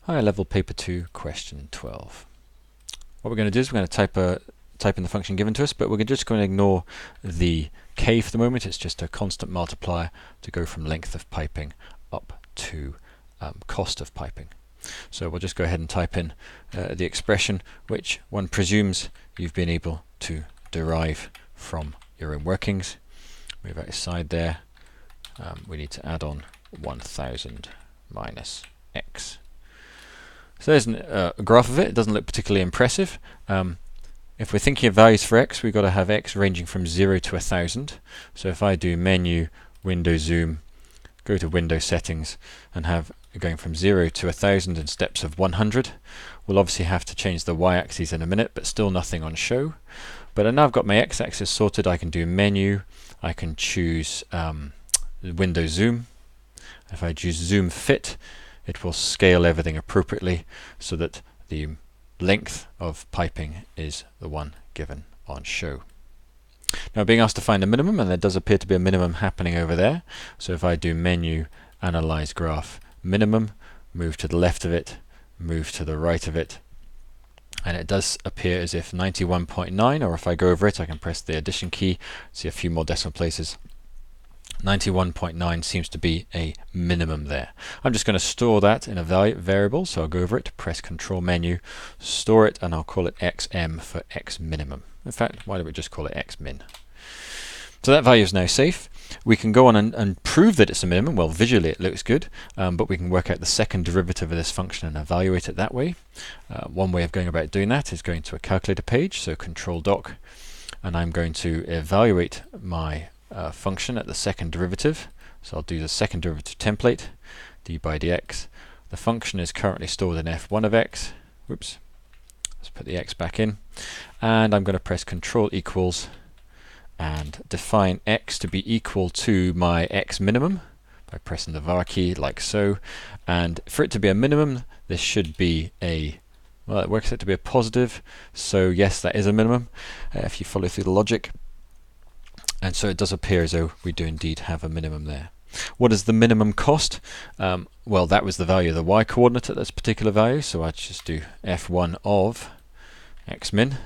Higher level paper 2, question 12. What we're going to do is we're going to type in the function given to us, but we're just going to ignore the k for the moment. It's just a constant multiplier to go from length of piping up to cost of piping. So we'll just go ahead and type in the expression which one presumes you've been able to derive from your own workings. Move out aside there. We need to add on 1000 minus x. So there's a graph of it. It doesn't look particularly impressive. If we're thinking of values for x, we've got to have x ranging from 0 to 1000. So if I do menu, window zoom, go to window settings, and have going from 0 to 1000 in steps of 100, we'll obviously have to change the y-axis in a minute, but still nothing on show. But now I've got my x-axis sorted. I can do menu, I can choose window zoom. If I choose zoom fit, it will scale everything appropriately so that the length of piping is the one given on show. Now being asked to find a minimum, and there does appear to be a minimum happening over there. So if I do menu, analyze graph, minimum, move to the left of it, move to the right of it, and it does appear as if 91.9, or if I go over it I can press the addition key, see a few more decimal places. 91.9 seems to be a minimum there. I'm just going to store that in a variable, so I'll go over it, press Control Menu, store it, and I'll call it xm for x minimum. In fact, why don't we just call it x min? So that value is now safe. We can go on and prove that it's a minimum. Well, visually it looks good, but we can work out the second derivative of this function and evaluate it that way. One way of going about doing that is going to a calculator page, so Control Doc, and I'm going to evaluate my function at the second derivative. So I'll do the second derivative template, d by dx. The function is currently stored in f1 of x. Whoops. Let's put the x back in. And I'm going to press Control equals and define x to be equal to my x minimum by pressing the var key like so. And for it to be a minimum, this should be a, well, it works out to be a positive. So yes, that is a minimum if you follow through the logic. And so it does appear as though we do indeed have a minimum there. What is the minimum cost? Well, that was the value of the y coordinate at this particular value, so I'd just do f1 of x min,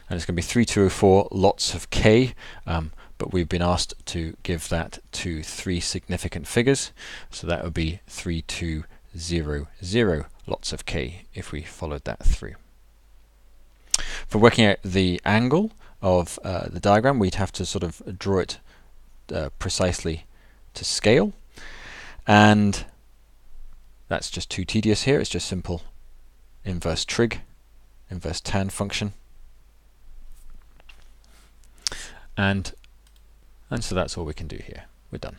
and it's going to be 3204 lots of k, but we've been asked to give that to 3 significant figures, so that would be 3200 lots of k if we followed that through. For working out the angle of the diagram, we'd have to sort of draw it precisely to scale, and that's just too tedious here. It's just simple inverse trig, inverse tan function, and so that's all we can do here. We're done.